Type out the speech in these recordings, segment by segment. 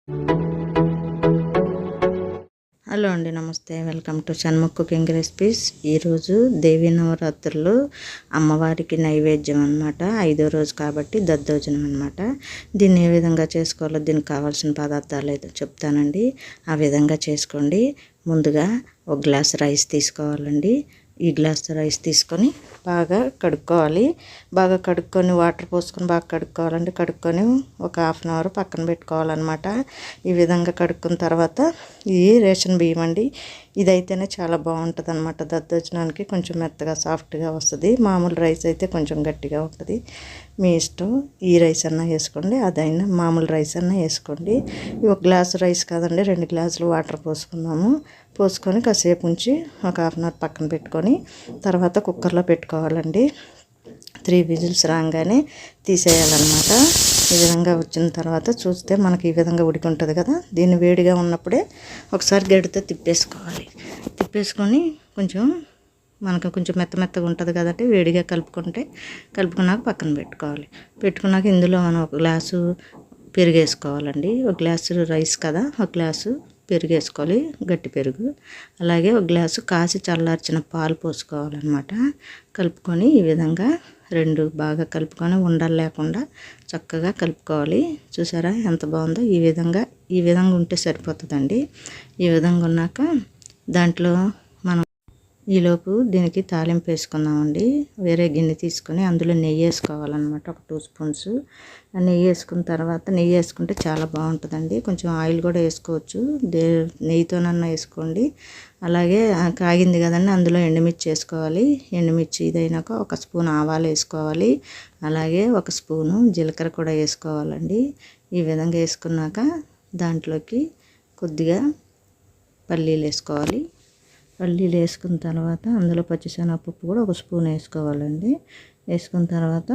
Hello అండి, నమస్తే. Welcome to Shanmukh cooking recipes. ఈరోజు దేవీ నవరాత్రులు అమ్మవారికి నైవేద్యం అనమాట. 5వ రోజు కాబట్టి దద్దోజనం అనమాట. దీన్ని ఏ విధంగా చేసుకోవాలో, దీనికి కావాల్సిన పదార్థాలు ఏదో చెప్తానండి. ఆ విధంగా చేసుకోండి. ముందుగా ఒక గ్లాస్ రైస్ తీసుకోవాలండి. ఈ గ్లాస్ రైస్ తీసుకొని బాగా కడుక్కోవాలి. బాగా కడుక్కొని వాటర్ పోసుకొని బాగా కడుక్కోవాలండి. కడుక్కొని ఒక హాఫ్ అన్ అవర్ పక్కన పెట్టుకోవాలన్నమాట. ఈ విధంగా కడుక్కున్న తర్వాత ఇది రేషన్ బియ్యం అండి. ఇదైతేనే చాలా బాగుంటుంది అనమాట. దద్దోజనానికి కొంచెం మెత్తగా సాఫ్ట్గా వస్తుంది. మామూలు రైస్ అయితే కొంచెం గట్టిగా ఉంటుంది. మీ ఇష్టం. ఈ రైస్ అన్నా వేసుకోండి, అదైనా మామూలు రైస్ అన్నా వేసుకోండి. ఒక గ్లాసు రైస్ కాదండి, 2 గ్లాసులు వాటర్ పోసుకుందాము. పోసుకొని కాసేపు ఉంచి ఒక హాఫ్ అన్ అవర్ పక్కన పెట్టుకొని తర్వాత కుక్కర్లో పెట్టుకోవాలండి. 3 విజిల్స్ రాగానే తీసేయాలన్నమాట. ఈ విధంగా వచ్చిన తర్వాత చూస్తే మనకి ఈ విధంగా ఉడికి ఉంటుంది కదా. దీన్ని వేడిగా ఉన్నప్పుడే ఒకసారి గరిటెతో తిప్పేసుకోవాలి. తిప్పేసుకొని మనకు కొంచెం మెత్తగా ఉంటుంది కదంటే వేడిగా కలుపుకున్నాక పక్కన పెట్టుకోవాలి. పెట్టుకున్నాక ఇందులో మనం ఒక గ్లాసు పెరుగు వేసుకోవాలండి. ఒక గ్లాసు రైస్ కదా, ఒక గ్లాసు పెరుగు వేసుకోవాలి, గట్టి పెరుగు. అలాగే ఒక గ్లాసు కాసి చల్లార్చిన పాలు పోసుకోవాలన్నమాట. కలుపుకొని ఈ విధంగా 2 బాగా కలుపుకొని ఉండలు లేకుండా చక్కగా కలుపుకోవాలి. చూసారా ఎంత బాగుందో. ఈ విధంగా ఉంటే సరిపోతుందండి. ఈ విధంగా ఉన్నాక దాంట్లో మనం ఈలోపు దీనికి తాలింపు వేసుకుందామండి. వేరే గిన్నె తీసుకొని అందులో నెయ్యి వేసుకోవాలన్నమాట. ఒక 2 స్పూన్స్ నెయ్యి వేసుకున్న తర్వాత, నెయ్యి వేసుకుంటే చాలా బాగుంటుందండి. కొంచెం ఆయిల్ కూడా వేసుకోవచ్చు, నెయ్యితోనన్నా వేసుకోండి. అలాగే కాగింది కదండి, అందులో ఎండుమిర్చి వేసుకోవాలి. ఎండుమిర్చి ఇదైనాక 1 స్పూన్ ఆవాలు వేసుకోవాలి. అలాగే 1 స్పూను జీలకర్ర కూడా వేసుకోవాలండి. ఈ విధంగా వేసుకున్నాక దాంట్లోకి కొద్దిగా పల్లీలు వేసుకోవాలి. పల్లీలు వేసుకున్న తర్వాత అందులో పచ్చిశనగపప్పు కూడా 1 స్పూన్ వేసుకోవాలండి. వేసుకున్న తర్వాత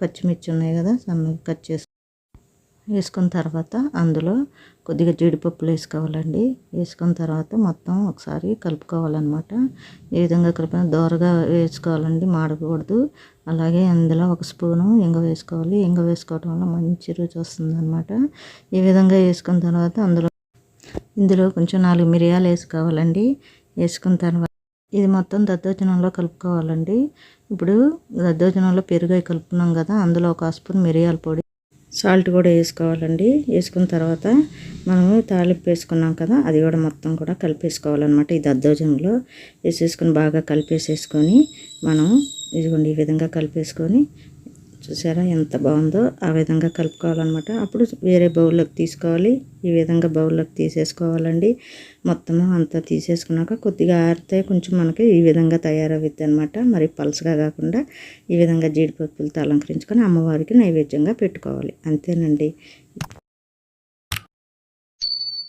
పచ్చిమిర్చి ఉన్నాయి కదా, సన్నగా కట్ వేసుకున్న తర్వాత అందులో కొద్దిగా జీడిపప్పులు వేసుకోవాలండి. వేసుకున్న తర్వాత మొత్తం ఒకసారి కలుపుకోవాలన్నమాట. ఈ విధంగా కలిపిన దోరగా వేసుకోవాలండి, మాడకూడదు. అలాగే అందులో 1 స్పూను ఇంగువ వేసుకోవాలి. ఇంగువ వేసుకోవడం వల్ల మంచి రుచి వస్తుందన్నమాట. ఈ విధంగా వేసుకున్న తర్వాత ఇందులో కొంచెం 4 మిరియాలు వేసుకోవాలండి. వేసుకున్న తర్వాత ఇది మొత్తం దద్దోజనంలో కలుపుకోవాలండి. ఇప్పుడు దద్దోజనంలో పెరుగు కలుపుకున్నాం కదా, అందులో 1 స్పూన్ మిరియాల పొడి, సాల్ట్ కూడా వేసుకోవాలండి. వేసుకున్న తర్వాత మనము తాలింపు వేసుకున్నాం కదా, అది కూడా మొత్తం కూడా కలిపేసుకోవాలన్నమాట. ఈ దద్దోజనంలో వేసేసుకొని బాగా కలిపేసేసుకొని మనం ఇదిగోండి ఈ విధంగా కలిపేసుకొని, చూసారా ఎంత బాగుందో. ఆ విధంగా కలుపుకోవాలన్నమాట. అప్పుడు వేరే బౌల్లోకి తీసుకోవాలి. ఈ విధంగా బౌల్లోకి తీసేసుకోవాలండి. మొత్తము అంతా తీసేసుకున్నాక కొద్దిగా ఆరితే కొంచెం మనకి ఈ విధంగా తయారవుద్ది అనమాట. మరి పలసగా కాకుండా ఈ విధంగా జీడిపప్పులతో అలంకరించుకొని అమ్మవారికి నైవేద్యంగా పెట్టుకోవాలి. అంతేనండి.